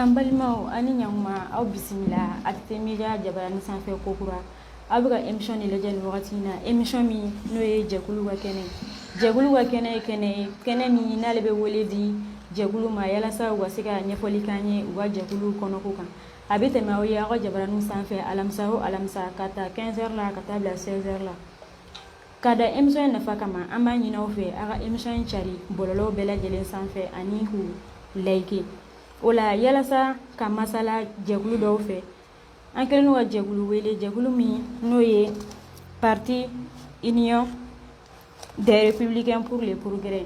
An balimaw ani ɲankuma aw bisimila ATT Media jabaranin sanfɛ kokura aw bɛ ka émission de lajɛ nin wagati in na émission min n'o ye jɛkulu ka kɛnɛ jɛkulu ka kɛnɛ ye kɛnɛ min n'ale bɛ wele di jɛkulu ma yalasa u ka se ka ɲɛfɔli k'an ye u ka jɛkulu kɔnɔko kan a bɛ tɛmɛ aw ye aw ka jabaranin sanfɛ alamisa o alamisa ka taa 15h la ka taa bila 16h la ka da émission in nafa kama an b'a ɲini aw fɛ a ka émission in cari bɔlɔlɔw bɛɛ lajɛlen sanfɛ ani k'u like o la yalasa ka masala jɛkulu dɔw fɛ an kɛlen don ka jɛkulu wele jɛkulu min n'o ye parti union des républicains pour le progrès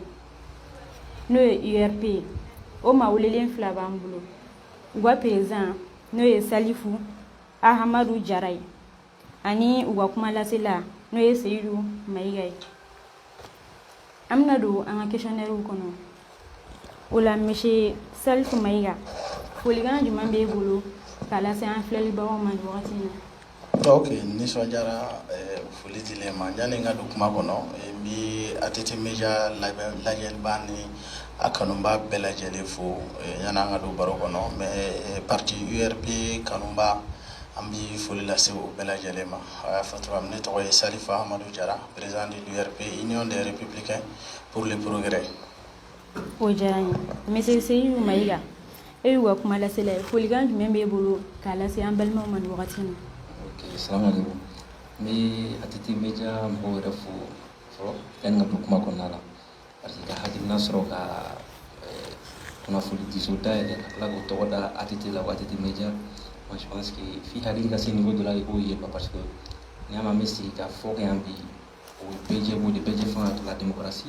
n'o ye URP o maa welelen 2 b'an bolo u ka président n'o ye Salifu Ahamadu Jara ye ani u ka kumalasela n'o ye Seyidu Mayiga ye an bɛna don an ka questionnaire kɔnɔ o la monsieur Salifu Mayiga folikan jumɛn b'e bolo k'a lase an filɛlibagaw ma nin wagati in na. Ok, nisɔndiyara foli dilen ma yanni n ka don kuma kɔnɔ n bɛ ATT Media lajɛliba ni a kanuba bɛɛ lajɛlen fo yanni an ka don baro kɔnɔ mais parti URP kanuba an bɛ foli lase o bɛɛ lajɛlen ma a y'a fɔ cogoya min ne tɔgɔ ye Salifu Ahamadu Jara président de l'URP Union des républicains pour le progrès. O diyara n ye monsieur Seyidu Mayiga e y'u ka kuma lasela ye folikan jumɛn b'e bolo k'a lase an balimaw ma nin wagati in na. Ok, salamaleykum n bɛ ATT Media mɔgɔw yɛrɛ fo fɔlɔ yanni ka don kuma kɔnɔna la parce que ka hakilina sɔrɔ ka kunnafoni diso dayɛlɛ ka tila k'o tɔgɔ da ATT la o ATT Media moi je pense que f'i hakili ka se niveau dɔ la i k'o ye parce que n'i y'a mɛn an bɛ sigi ka fɔ kɛ yan bi o bɛɛ jɛ b'o de bɛɛ jɛ fanga de la démocratie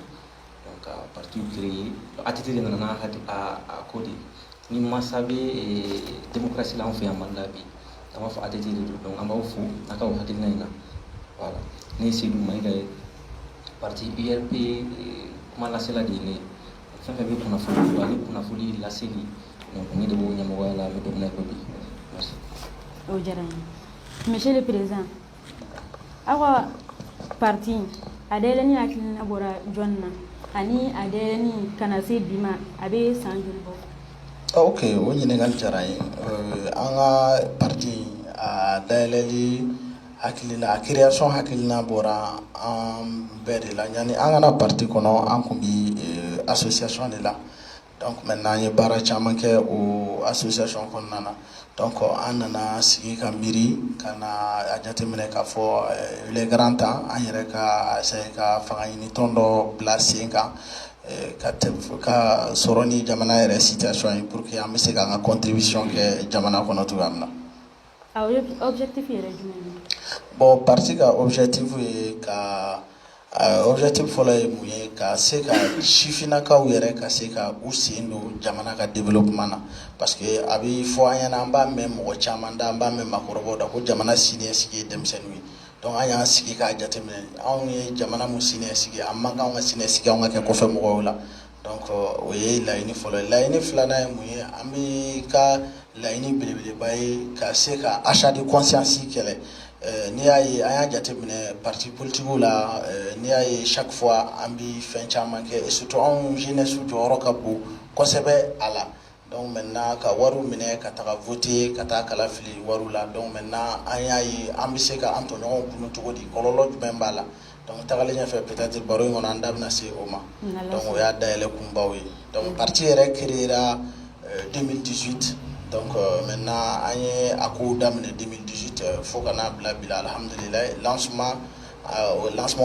donc parti créé ATT de nana n'a a ko de ni mansa bɛ démocratie la an fɛ yan Mali la bi an b'a fɔ ATT de don donc an b'aw fo a ka o hakilina in na voilà ne ye Seyidu Mayiga ye parti URP kuma lasela de ye ne ye fɛn fɛn bɛ kunnafoni bɔ ani kunnafoni laseli donc ne de b'o ɲɛmɔgɔya la an bɛ don min na i ko bi merci. O diyara n ye monsieur le président aw ka parti a dayɛlɛni hakilina bɔra jɔnni na ani a dayɛlɛni kana se bi ma a bɛ san joli bɔ. Ok, o ɲininkali diyara n ye an ka parti a dayɛlɛli hakilina a création hakilina bɔra an bɛɛ de la yanni an kana parti kɔnɔ an tun bɛ association de la donc maintenant an ye baara caman kɛ o association kɔnɔna na donc an nana sigi ka miiri ka na a jateminɛ k'a fɔ il est grand temps an yɛrɛ ka essayer ka fanga ɲini tɔn dɔ bila sen kan ka sɔrɔ ni jamana yɛrɛ situation ye pour que an bɛ se k'an ka contribution kɛ jamana kɔnɔ cogoya min na. Objectif yɛrɛ jumɛn ye. Bon parti ka objectif ye ka objectif fɔlɔ ye mun ye ka se ka sifinnakaw yɛrɛ ka se ka u sen don jamana ka développement na parce que a bɛ fɔ an ɲɛna an b'a mɛn mɔgɔ caman da an b'a mɛn maakɔrɔbaw da ko jamana siniɲɛsigi ye denmisɛnninw ye donc an y'an sigi k'a jateminɛ anw ye jamana mun siniɲɛsigi a man kan an ka siniɲɛsigi an ka kɛ kɔfɛ mɔgɔw la donc o ye laɲini fɔlɔ ye laɲini filanan ye mun ye an bɛ ka laɲini belebeleba ye ka se ka achat de conscience kɛlɛ n'i y'a ye an y'a jateminɛ parti politiques la n'i y'a ye chaque fois an bɛ fɛn caman kɛ et surtout anw jeunesse jɔyɔrɔ ka bon kosɛbɛ a la donc maintenant ka wariw minɛ ka taga voter ka taa kala fili wariw la donc maintenant an y'a ye an bɛ se ka an tɔɲɔgɔnw kunun cogo di kɔlɔlɔ jumɛn b'a la donc tagalen ɲɛfɛ peut-être baro in kɔnɔ an da bɛna se o ma donc o y'a dayɛlɛ kunbaw ye donc parti yɛrɛ créera 2018 donc maintenant an ye a kow daminɛ 2018 fo ka n'a bila bi la alhamdulilayi lancement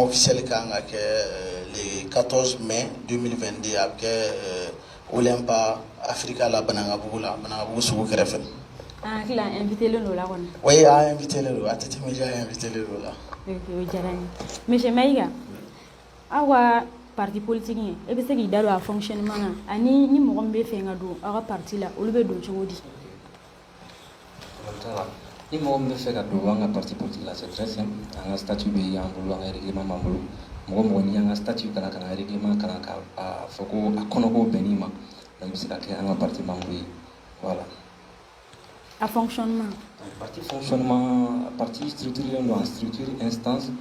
officiel kan ka kɛ le 14 mai 2022 a bɛ kɛ Olympa Africa la Banangabugu sugu kɛrɛfɛ. An hakili la invité len don o la kɔni. Oui an invité len don ATT Media invité len don o la. O diyara n ye monsieur Mayiga aw ka parti politique in e bɛ se k'i da don a fonctionnement na ani ni mɔgɔ min bɛ fɛ ka don aw ka parti la olu bɛ don cogo di. ni mɔgɔ min bɛ fɛ ka don an ka parti politique la c'est très simple an ka statut bɛ y'an bolo an ka règlement b'an bolo mɔgɔ mɔgɔ n'i y'an ka statut kalan ka na règlement kalan ka fɔ ko a kɔnɔko bɛnn'i ma donc i bɛ se ka kɛ an ka parti membre ye voilà. A fonctionnement. Parti fonctionnement parti structuré don en structure instance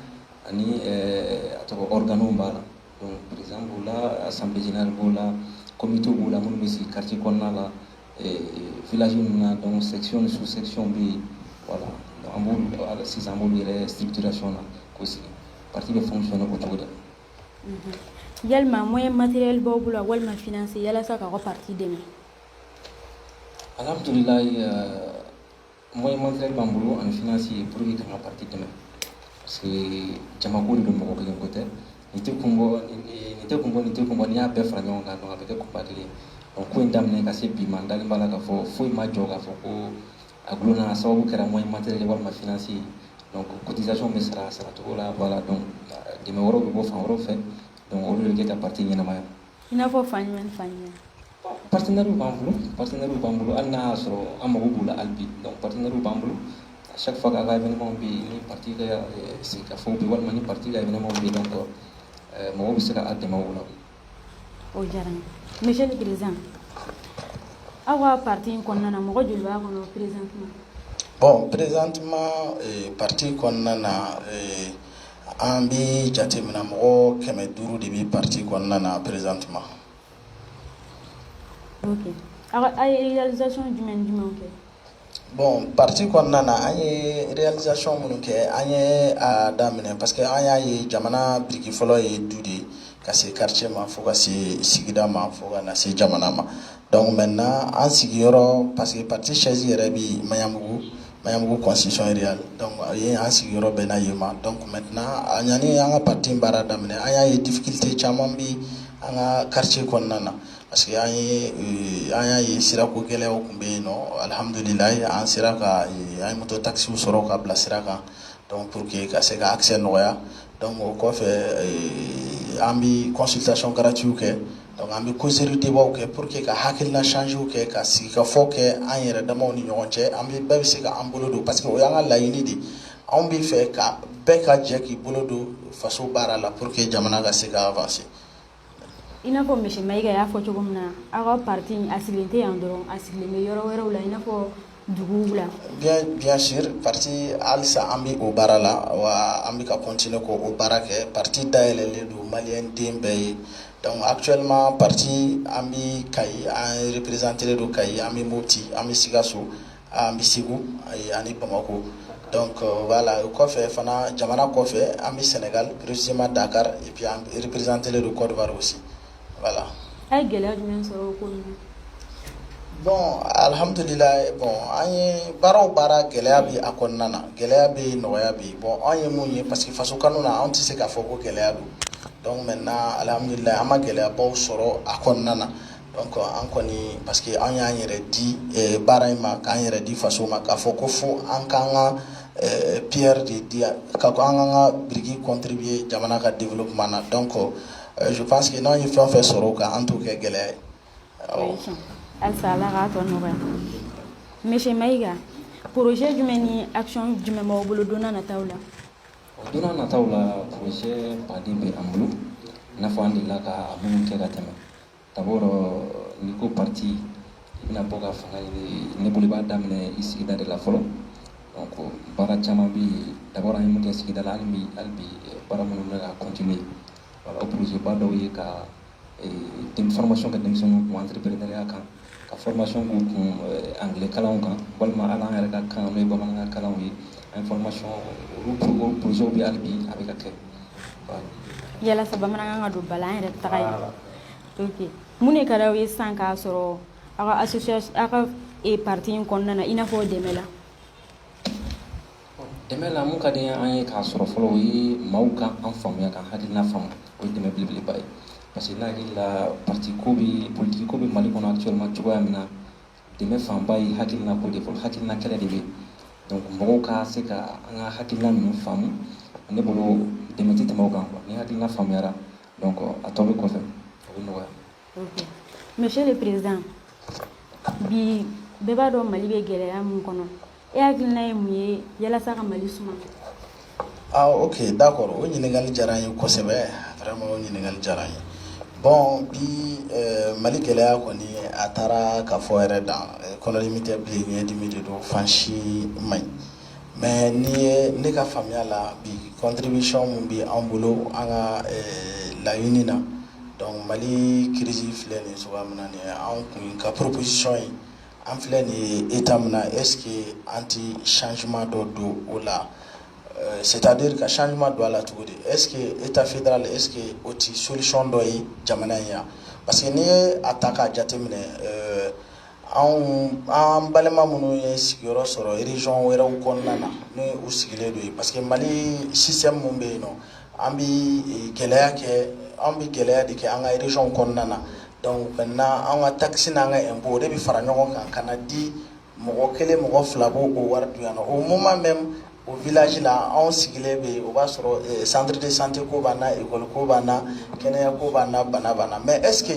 ani a tɔgɔ organew b'a la donc président b'o la assemblée générale b'o la comité b'o la minnu bɛ sigi quartier kɔnɔna la village na donc section sous section bi voilà donc amul ala si amul yere structuration na ko si parti be fonctionner ko jogoda yalma moyen matériel bobu la walma financier yala sa ka ko parti demi alhamdulillah moyen matériel bambulu en financier pour que ka parti demi parce que jama ko do mo ko ko côté nite kumbo ni abe fra nyonga no abe ko padli donc ko ndamne ka se bi mandal mbala ka fo ma joga fo ko aglona sababu kera moyen matériel wala financier donc cotisation be sara to la voilà donc de me woro be bo fa woro fe donc o le geta parti nyana ma ina fo fanya partenaire bambulu alna asro amago bula albi donc partenaire bambulu à chaque fois que événement bi ni parti ka c'est ka fo bi wala ni parti ka événement bi donc mo bi sera adema wala o jarani monsieur le président awa parti ko nana mo jul ba ko présentement bon présentement parti ko nana ambi jatemina mo keme duru de bi parti ko nana présentement. OK ay réalisation du OK. Bon parti ko nana ay réalisation mun ke ay a damine parce que ay jamana briki folo e dudi kasi quartier ma fo kasi sigida ma fo na se jamana ma donc maintenant en sigiro parce que parti chaise yerabi mayamugu constitution réelle donc y en sigiro benayema donc maintenant anyani anga parti bara damine ay difficulté chamambi anga quartier ko nana parce que ay sira ko gele o kumbe no alhamdulillah an sira ka ay moto taxi soro ka bla sira ka donc pour que ka se ka accès noya donc ko fait ambi consultation gratuite ke donc ambi causerie débat ke pour que ka hakil na change ke ka si ka fo ke an yere da mawni ñonche ambi be se ka ambolo do parce que o yanga la yini di ambi fait ka be ka je ki bolo do faso bara la pour que jamana ga se ka avancer. Ina fo monsieur Maïga ya fo chogumna aga parti asilinte andron asilime yoro wero la ina fo dugula bien sûr parti alsa ambi o barala wa ambi ka continuer ko o barake parti daele le do malien dembe donc actuellement parti ambi kay en représenter do kay ambi moti ambi sigaso ambi sigu ani bamako donc voilà ko fait fana jamana ko fait ambi Sénégal précisément Dakar et puis ambi représenter le Côte d'Ivoire aussi. Voilà. Ay gele men soro ko bon alhamdulillah bon anye bara gele bi akonnana gele bi noya bi bon anye munye parce que faso kanuna on tise ka foko gele do donc maintenant alhamdulillah ama gele ba soro akonnana donc an koni parce que anya yere di bara ma kan yere di faso ma ka foko fu an kanga pierre de dia ka ko anga brigi contribuer jamana ka développement na donc je pense que non il faut faire soroka en tout cas gele alsala ga to no monsieur Maïga projet du meni action du même au bolo dona na tawla projet padi be amulu na fandi la ka amun ke gatema d'abord ni ko parti ina boga fanga ni boli ba damne ici dans la folo donc bara chama bi d'abord ay muté ici dans albi bara mun na continuer voilà projet ba do yi ka dem formation ka dem sunu ko entrepreneuriat ka formation ko anglais kalan kan walma ala ngara ka kan no ba man kalan wi information ru projet bi albi avec ka yala saba mana nga do balan rek tagay OK mune kala wi sanka soro aga association aga e parti kon nana ina fo demela mun ka de an ka soro folo yi mauka an famuya kan hadina famu o deme bilibili bay parce que la parti ko bi politique ko bi mali kono actuellement tuba amina deme fam bay hakilna ko de fol hakilna kala de bi donc mbogo ka se ka an hakilna min famu ne bolo deme tite mauka ni hakilna famu yara donc atobe ko fe o no OK monsieur le président bi beba do mali be gele am kono e hakilna e muye yala saka mali suma OK d'accord o ñiningal jarañu ko sebe vraiment o ñiningal jarañu bon bi mali geleya koni atara ka fo yɛrɛ dan kɔnɔ limite bi ni dimide do fanshi may mais ni ne ka faamuya la bi contribution mun bi an bolo an ka laɲini na donc mali crise filɛ nin cogoya min na ni an kun ka proposition ye an filɛ nin ye état min na est ce que an ti changement dɔ don o la c'est à dire ka changement don a la cogo di est ce que état fédéral est ce que o ti solution dɔ ye jamana in yan parce que n'i ye a ta k'a jateminɛ an balima minnu ye sigiyɔrɔ sɔrɔ région wɛrɛw kɔnɔna na ni u sigilen don yen parce que Mali système mun bɛ yen nɔ an bi gɛlɛya de kɛ an ka région kɔnɔna na donc maintenant an ka taxe n'an ka impôt o de bɛ fara ɲɔgɔn kan ka na di mɔgɔ kelen mɔgɔ fila b'o o wari dun yan nɔ au moment même o village la anw sigilen bɛ yen o b'a sɔrɔ centre de santé ko b'an na école ko b'an na kɛnɛya ko b'an na bana b'an na mais est ce que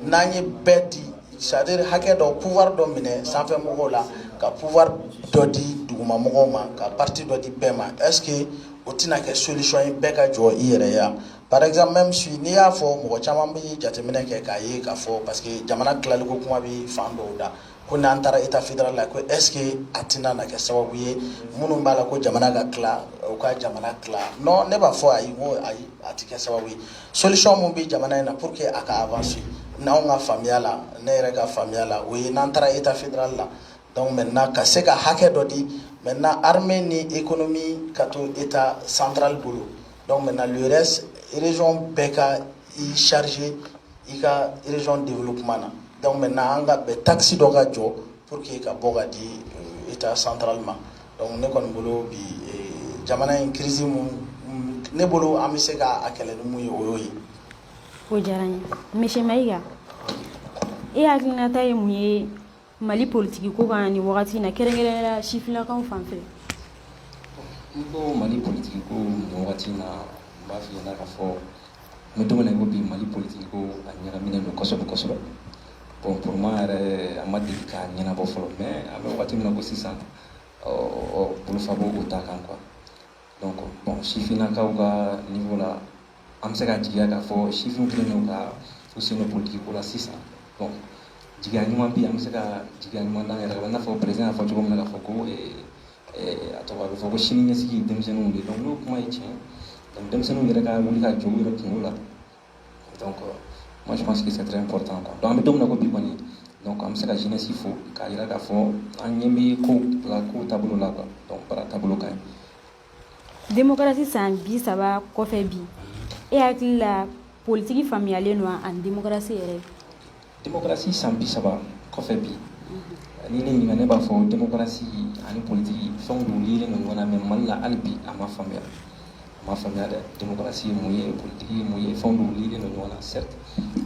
n'an ye bɛɛ di c'est à dire hakɛ dɔ pouvoir dɔ minɛ sanfɛ mɔgɔw la ka pouvoir dɔ di duguma mɔgɔw ma ka parti dɔ di bɛɛ ma est ce que o tɛna kɛ solution ye bɛɛ ka jɔ i yɛrɛ ye par exemple même si n'i y'a fɔ mɔgɔ caman bɛ jateminɛ kɛ k'a ye k'a fɔ parce que jamana tilaliko kuma bɛ fan dɔw da ko n'an taara état fédéral la ko est ce que a tɛna na kɛ sababu ye minnu b'a la ko jamana ka tila u ka jamana tila non ne b'a fɔ ayi n ko ayi a tɛ kɛ sababu ye solution mun bɛ jamana in na pour que a ka avancer n'anw ka faamuya la ne yɛrɛ ka faamuya la o ye n'an taara état fédéral la donc maintenant ka se ka hakɛ dɔ di maintenant armée ni économie ka to état central bolo donc maintenant le reste région bɛɛ ka i charger i ka région développement na donc maintenant an ka bɛn taxe dɔ ka jɔ pour que ka bɔ ka di état central ma donc ne kɔni bolo bi jamana in crise mun ne bolo an bɛ se ka a kɛlɛ ni mun ye o y'o ye. O diyara n ye monsieur Mayiga e hakilinata ye mun ye Mali politique ko kan nin wagati in na kɛrɛnkɛrɛnnenya sifinnakaw fan fɛ. N ko Mali politique ko nin wagati in na n b'a f'i ɲɛna k'a fɔ n bɛ don min na i ko bi Mali politique ko a ɲagaminen don kosɛbɛ kosɛbɛ bon pour moi yɛrɛ a ma deli k'a ɲɛnabɔ fɔlɔ mais an bɛ wagati min na ko sisan bolofa b'o o ta kan quoi donc bon sifinnakaw ka niveau la an bɛ se ka jigiya k'a fɔ sifin kelen don ka u sen don politique ko la sisan bon jigiya ɲuman bi an bɛ se ka jigiya ɲuman d'an yɛrɛ kan i n'a fɔ président y'a fɔ cogo min na k'a fɔ ko a tɔgɔ a bɛ fɔ ko sini ɲɛsigi denmisɛnninw de donc n'o kuma ye tiɲɛ donc denmisɛnninw yɛrɛ ka wuli ka jɔ u yɛrɛ kunkolo la donc moi je pense que c'est très important quoi donc an bɛ don min na ko bi kɔni donc an bɛ se ka jeunesse fo k'a yira k'a fɔ an ɲɛ bɛ kow la kow taabolo la quoi donc baara taabolo ka ɲi. Démocratie san 30 kɔfɛ bi e hakili la politique faamuyalen don ani démocratie yɛrɛ. Démocratie san 30 kɔfɛ bi ni ne ɲininka ne b'a fɔ démocratie ani politique fɛnw dɔw yelen don ɲɔgɔn na mais Mali la hali bi a ma faamuya dɛ démocratie ye mun ye politique ye mun ye fɛnw dɔw yelen don ɲɔgɔn na certes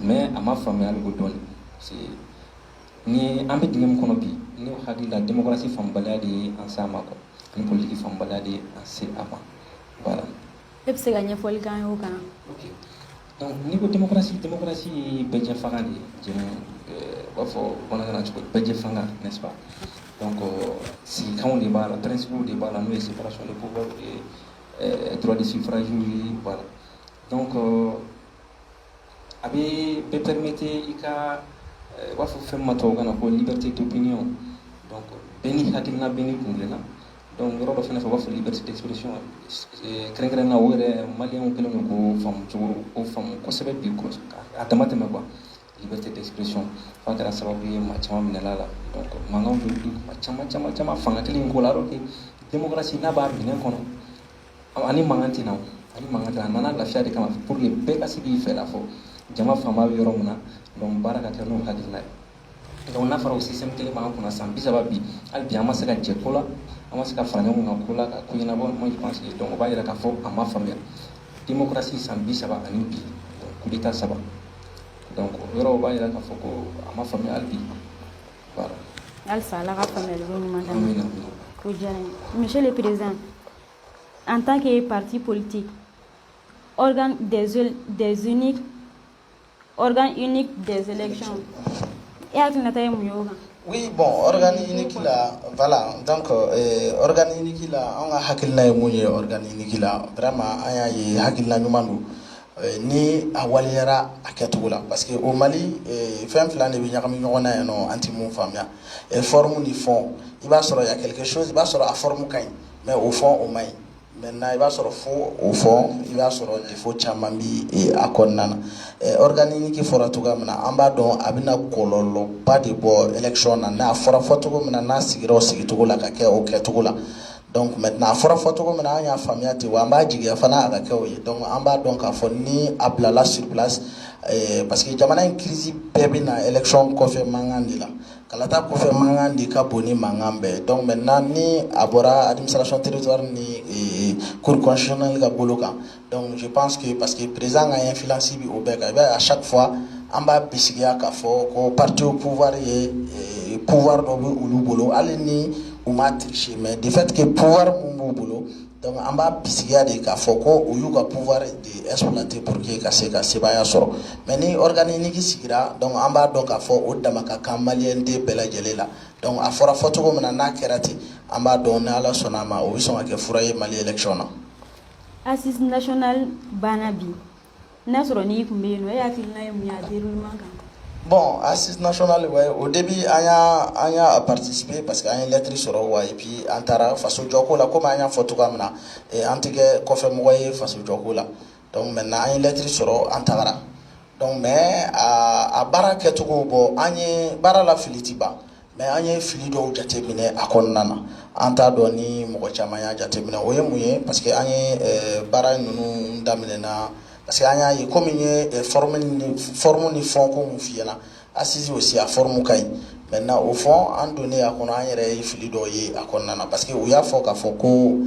mais a ma faamuya hali o dɔɔni parce que ni an bɛ dingɛ min kɔnɔ bi ne hakili la démocratie faamubaliya de ye an s'a ma quoi ani politique faamubaliya de ye an se a ma voilà. E bɛ se ka ɲɛfɔli k'an ye o kan. Ok donc n'i ko démocratie ye bɛɛ jɛfanga de ye u b'a fɔ bamanankan na cogo di bɛɛ jɛfanga n'est-ce pas donc sigikanw de b'a la principe de b'a la n'o ye séparation des pouvoirs et droit de suffrage ye voilà donc a bɛ bɛɛ permettre i ka u b'a fɔ fɛn min ma tubabukan na ko liberté d'opinion donc bɛɛ ni hakilina bɛɛ ni kungilenna donc yɔrɔ dɔ fana fɛ u b'a fɔ liberté d'expression kɛrɛnkɛrɛnnenya o yɛrɛ maliyɛnw kɛlen don k'o faamu kosɛbɛ bi a dama tɛmɛ quoi liberté d'expression f'a kɛra sababu ye maa caman minɛla la donc mankanw bɛ wuli maa caman fanga kelen in ko la alors que démocratie n'a b'a minɛn kɔnɔ ani mankan tɛ na a nana lafiya de kama pour que bɛɛ ka se k'i fɛ la fɔ jama fanba bɛ yɔrɔ min na donc baara ka kɛ n'o hakilina ye donc n'a fɔra o système kelen b'an kunna san 30 bi hali bi an ma se ka jɛ ko la an ma se ka fara ɲɔgɔn kan ko la ka ko ɲɛnabɔ moi je pense que donc o b'a yira k'a fɔ a ma faamuya démocratie san 30 ani bi coup d'état 3 donc yɔrɔ o b'a yira k'a fɔ ko a ma faamuya hali bi voilà. Halisa Ala ka faamuyali ko ɲuman d'an ma. O diyara n ye. Monsieur le Président, en tant que parti politique, organe unique des élections, e hakilinata ye mun ye o kan. Oui, bon, organe unique là, voilà, donc organe unique là, on a hakilina ye mun ye organe unique là, vraiment an y'a ye hakilina ɲuman don ni a waliyara a kɛcogo la parce que au Mali fɛn fila de bɛ ɲagami ɲɔgɔn na yan nɔ an tɛ mun faamuya forme ni fond i b'a sɔrɔ il y a quelque chose i b'a sɔrɔ a forme ka ɲi mais au fond o man ɲi maintenant il b'a sɔrɔ fo au fond i b'a sɔrɔ défaut caman bi a kɔnɔna na organique fɔra cogoya min na an b'a dɔn a bɛna kɔlɔlɔba de bɔ élection na n'a fɔra fɔcogo min na n'a sigira o sigicogo la ka kɛ o kɛcogo la donc maintenant a fɔra fɔcogo min na an y'a faamuya ten wa an b'a jigiya fana a ka kɛ o ye donc an b'a dɔn k'a fɔ ni a bilala sur place parce que jamana in crise bɛɛ bɛ na élection kɔfɛ mankan de la kalata kɔfɛ mankan de ka bon ni mankan bɛɛ donc maintenant ni a bɔra administration territoire ni cour constitutionnelle ka bolo kan donc je pense que parce que président ka influence bi o bɛɛ kan i b'a ye à chaque fois an b'a bisigiya k'a fɔ ko parti au pouvoir ye pouvoir dɔ bɛ olu bolo hali ni u ma tricher mais de fait que pouvoir mun b'u bolo donc an b'a bisigiya de k'a fɔ ko u y'u ka pouvoir de exploiter pour que ka se ka sebaya sɔrɔ mais ni organique sigira donc an b'a dɔn k'a fɔ o dama ka kan maliyɛn den bɛɛ lajɛlen la donc a fɔra fɔcogo min na n'a kɛra ten an b'a dɔn ni ala sɔnna a ma o bɛ sɔn ka kɛ fura ye mali élection na. assise national banna bi n'a sɔrɔ n'i kun bɛ yen nɔ e hakilina ye mun ye a déroulement kan. Bon, assise nationale, ouais, au début, on a participé parce qu'on a une lettre sur et puis on a fait ce joko là, comme on a fait tout comme ça, et on a fait ce joko là. Donc maintenant, on a une lettre sur on a donc mais à baraka tout bon, on a barala filitiba, mais on a fili do jatemine à konnana. On a donné mon chamaya jatemine, oui mouillé parce que on a bara nous d'amener parce que anya yi comme ni forme ni fond ko mu fiena assise aussi à forme kay maintenant au fond en donné à kono anya re fili do yi akonna na parce que u ya fo ka fo ko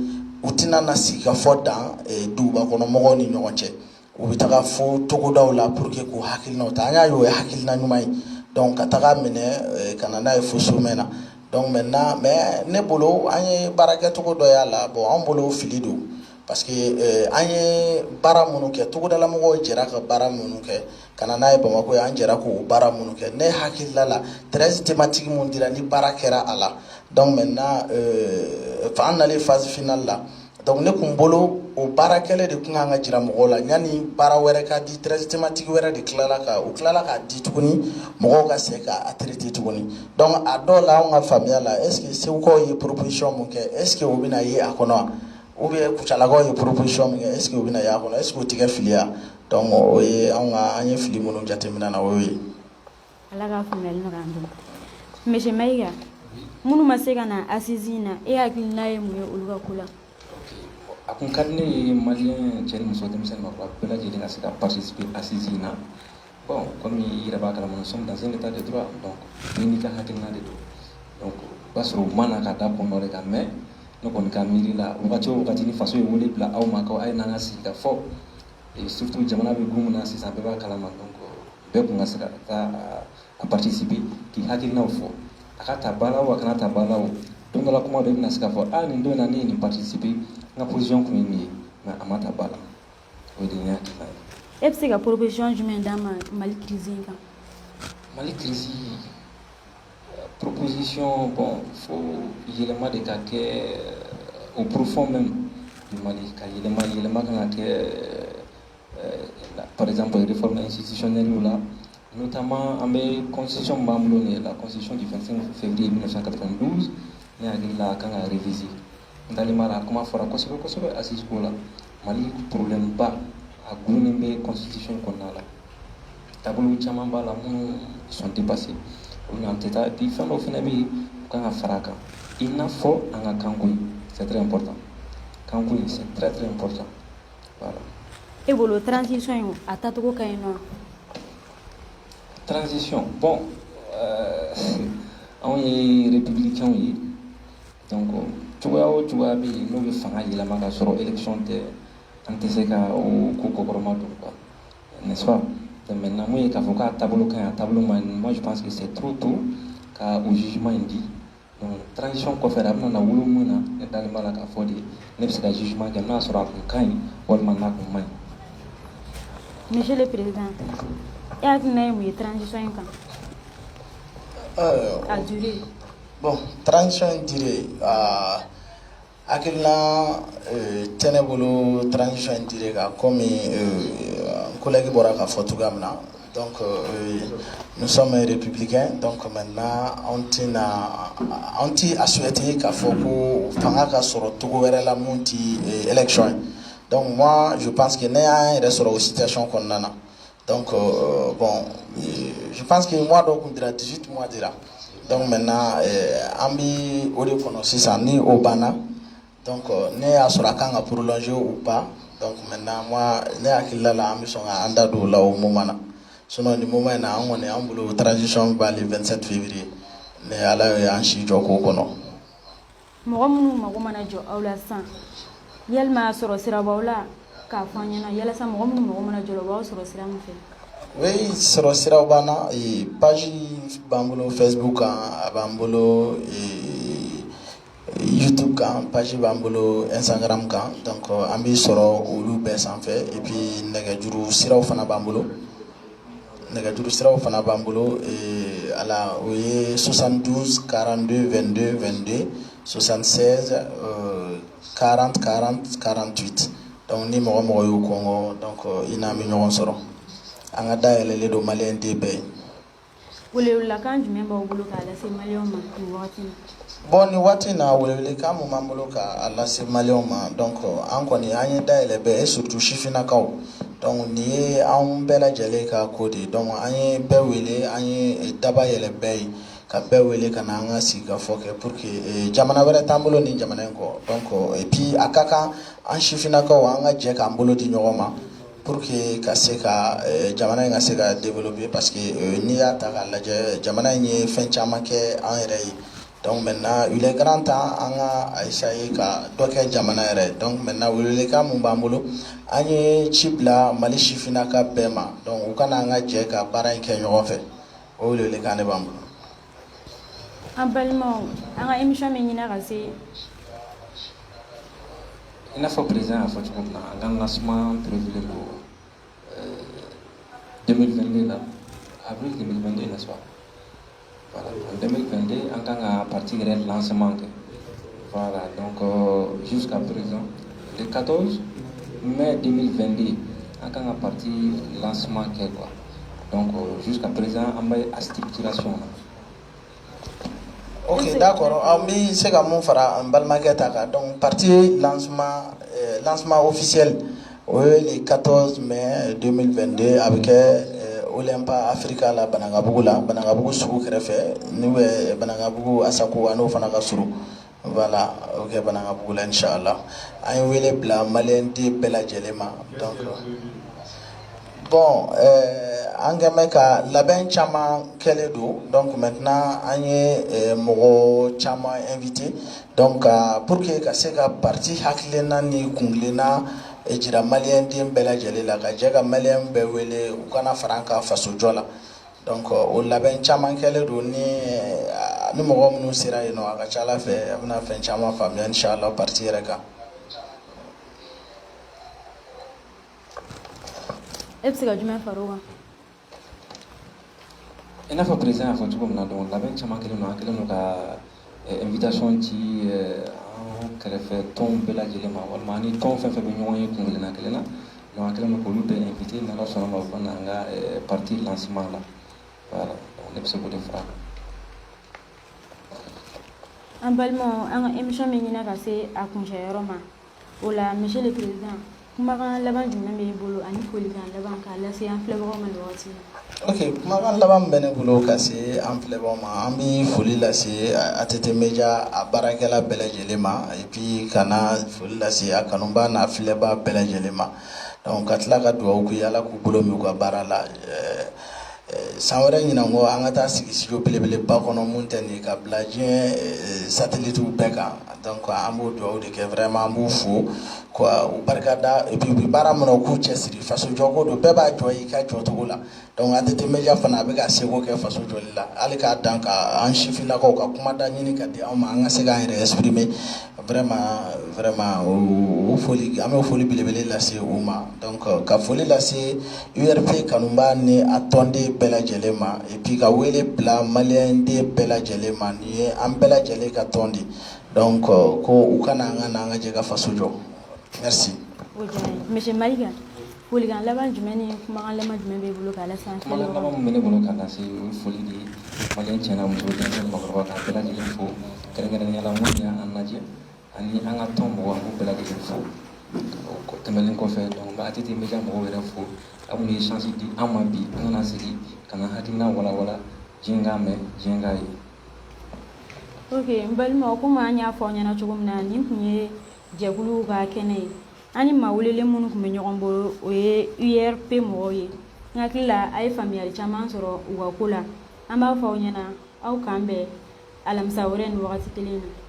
utina na sika fo dan duba kono mo ni nyonche u bitaka fo togo dawla pour que ko hakil no ta anya yo hakil na nyumai donc kataka mine kanana e fo sumena donc maintenant mais ne bolo anya baraka togo do ya la bon en bolo fili do parce que an ye baara minnu kɛ togodala mɔgɔw jɛra ka baara minnu kɛ ka na n'a ye Bamako ye an jɛra k'o baara minnu kɛ ne hakilila la 13 thématiques mun dira ni baara kɛra a la donc maintenant an nalen phase finale la donc ne kun bolo o baara kɛlɛ de kun kan ka jira mɔgɔw la yanni baara wɛrɛ ka di 13 thématiques wɛrɛ de tilala ka di tuguni mɔgɔw ka se ka traiter tuguni donc a dɔw la an ka faamuya la est ce que segukaw ye proposition mun kɛ est ce que o bɛna ye a kɔnɔ wa ou bien kuchalagaw ye proposition min kɛ est ce que o bɛna y'a kɔnɔ est ce que o tigɛ filiya donc o ye an ye fili minnu jateminɛ na o ye. ala ka faamuyali nɔgɔya an bolo monsieur Mayiga minnu ma se ka na assise in na e hakilina ye mun ye olu ka ko la. a kun ka di ne ye maliyɛn cɛ ni muso denmisɛnnin maakɔrɔba bɛɛ lajɛlen ka se ka participer assise in na bon comme i yɛrɛ b'a kalama nous sommes dans un état de droit donc bɛɛ n'i ka hakilina de don donc o b'a sɔrɔ u ma na ka da kun dɔ de kan mais ne kɔni ka miiri la wagati o wagati ni faso ye wele bila aw ma ko a ye n'an ka sigi ka fɔ surtout jamana bɛ gun min na sisan bɛɛ b'a kalama donc bɛɛ kun ka se ka taa a participer k'i hakilinaw fɔ a ka ta ba la o a kana ta ba la o don dɔ la kuma dɔ i bɛna se ka fɔ nin don in na ne ye nin participer n ka position kun ye nin ye mais a ma ta ba la o de ye ne hakilina ye. e bɛ se ka proposition jumɛn d'a ma Mali crise in kan. Mali crise proposition bon faut yɛlɛma de ka kɛ au profond même du Mali ka yɛlɛma kan ka kɛ par exemple réforme institutionnelle la notamment an bɛ constitution b'an bolo nin la constitution du 25 février 1992 ne hakili la kan ka réviser n dalen b'a la kuma fɔra kosɛbɛ kosɛbɛ assise ko la Mali problème ba a gulonnen bɛ constitution kɔnɔna la taabolo caman b'a la minnu sont dépassés on tɛ taa di fɛn dɔw fana bɛ yen u kan ka fara a kan i n'a fɔ an ka kanko in c'est très important kanko in c'est très très important voilà. e bolo transition in a tacogo ka ɲi nɔ. transition bon anw ye républicain ye donc cogoya o cogoya bɛ yen n'o bɛ fanga yɛlɛma ka sɔrɔ élection tɛ an tɛ se ka o ko kɔkɔrɔma don quoi n'est-ce pas. Maintenant, moi, il faut qu'à tableau moi je pense que c'est trop tôt qu'au jugement dit. Donc, transition qu'on fait, on a voulu nous dans le mal à faire des, même si le jugement que nous sera quand ou le mandat qu'on main. Monsieur le Président, il y a une transition à durer. Bon, transition durée akilina tenebolo transition durée comme collègue bora ka fɔ cogoya min na Donc, nous sommes républicains. Donc, maintenant, on a souhaité qu'il faut que sur tout la monti élection. Donc, moi, je pense qu'il y a une situation qu'on a. Donc, bon, je pense que moi, donc, on dira 18 mois dira. Donc, maintenant, ambi au si ça ni au bana. Donc, ne a sur la kanga pour prolonger ou pas. Donc, maintenant, moi, ne a qu'il a la ambition à andado là au moment. Sinon, du moment où on est en boulot, transition va le 27 février. Ne a la yanchi joko kono. Mohamed Magomana Jo Aula San. Yelma soro sirabaula. Kafanyana yala sa Mohamed Magomana Jo Lawa soro siramfe. Oui, soro sirabana et page bambulo Facebook bambulo YouTube kan page bambulo Instagram kan donc ambi soro olu be sanfé et puis negajuru siraw fana bambulo negajuru siraw fana bambulo et ala oye 72 42 22 22 76 40 40 48 donc ni mo mo yu Congo donc ina mi ñogon soro anga dayele le do malien debe Wole la kan jume ba bulu ka la se malien ma ni wati bon ni wati na wole ka mo mambulo ka ala se malien ma donc anko ni anye dayele be et surtout chifina kaw donc ni an bela jele ka kodi donc anye be wele anye daba yele be ka be wele kana anga siga foke pour que jamana wala tambulo ni jamana ko donc et puis akaka an chifina kaw anga je ka ambulo di nyoma pour que kaseka jamana nga seka développer parce que ni ata la jamana ni fin chama ke en rei donc maintenant il est grand temps anga essayer ka doke jamana rei donc maintenant wele ka mumbambulo anye chibla mali shifina ka bema donc ukana nga je ka bara ke nyogo fe o wele ka ne bambu Abalmo anga émission me nyina kasi Il faut présent à votre un lancement prévu pour 2022 là, avril 2022 n'est-ce pas? Voilà, en 2022, en tant qu'à partir du lancement. Voilà, donc jusqu'à présent, le 14 mai 2022, en tant qu'à partir du lancement quoi. Donc jusqu'à présent, on a une structuration. Ok, d'accord. Ami c'est comme mon frère en Balmaguetaka. Donc partie lancement officiel le 14 mai 2022 avec Olympa Africa la Banagabugu Sugu Krefe, nous Banagabugu Asaku Ano Fanaka Suru. Voilà, ok Banagabugu là Inch'Allah. Aïe wele bla malien de Bella Jelema. Donc bon, Angameka labin chama keledo. Donc maintenant anye mogo chama invité. Donc pour que kaseka parti haklena ni kunglena ejira malien de Bella Jelela ka jega malien be wele ukana franka faso jola. Donc o labin chama keledo ni mogo munu sira ino akachala fe amna fen chama famille Inch'Allah parti reka. Epsiga jume faruwa Il faut présent à votre groupe donc la banque chama kelen ka invitation ci kala fe ton bela jelema wal mani ton fe be ñoy ko ngelena kelena no kelen ko lube invité na la sona ma fana nga partie lancement là voilà on est ce que de fra Abalmo anga émission me nyina kasi akunja yoroma wala monsieur le président kumakan laban jumɛn bɛ bolo ani folikan laban k'a lase an filɛbagaw ma nin wagati la. Ok, kumakan laban bɛ ne bolo ka se an filɛbagaw ma an bɛ foli lase ATT Media a baarakɛla bɛɛ lajɛlen ma et puis ka na foli lase a kanuba n'a filɛbaga bɛɛ lajɛlen ma donc ka tila ka dugawu k'u ye Ala k'u bolo mɛn u ka baara la san wɛrɛ ɲinan kɔ an ka taa sigi studio belebeleba kɔnɔ mun tɛ nin ka bila diɲɛ satellite bɛɛ kan donc an b'o dugawu de kɛ vraiment an b'u fo quoi u barika da et puis u bɛ baara min na u k'u cɛsiri faso jɔko don bɛɛ b'a jɔ i ka jɔcogo la donc ATT Media fana a bɛ ka seko kɛ faso jɔli la hali k'a dan ka an sifinnakaw ka kumada ɲini ka di anw ma an ka se k'an yɛrɛ exprimer vraiment o foli an bɛ foli belebele lase u ma donc ka foli lase URP kanuba ni a tɔnden bɛɛ lajɛlen ma et puis ka wele bila malien den bɛɛ lajɛlen ma nin ye an bɛɛ lajɛlen ka tɔn de donc ko u kana an ka n'an ka jɛ ka faso jɔ merci. Monsieur Maïga folikan laban jumɛn ni kumakan laban jumɛn b'e bolo k'a lase an kumakan laban min bɛ ne bolo k'a lase o ye foli de ye maliyɛn cɛ n'a muso denmisɛnnin maakɔrɔba k'a bɛɛ lajɛlen fo kɛrɛnkɛrɛnnenya la minnu y'an lajɛ ani an ka tɔn mɔgɔw an b'u bɛɛ lajɛlen fo o tɛmɛnen kɔfɛ donc n bɛ ATT Media mɔgɔw yɛrɛ fo a minnu ye chance di an ma bi an kana segin ka na hakilina walawala diɲɛ k'a mɛn diɲɛ k'a ye. Ok n balimaw komi an y'a fɔ aw ɲɛna cogo min na nin tun ye jɛkuluw ka kɛnɛ ye an ni maa welelen minnu tun bɛ ɲɔgɔn bolo o ye URP mɔgɔw ye n hakili la a ye faamuyali caman sɔrɔ u ka ko la an b'a fɔ aw ɲɛna aw k'an bɛn alamisa wɛrɛ nin wagati kelen na.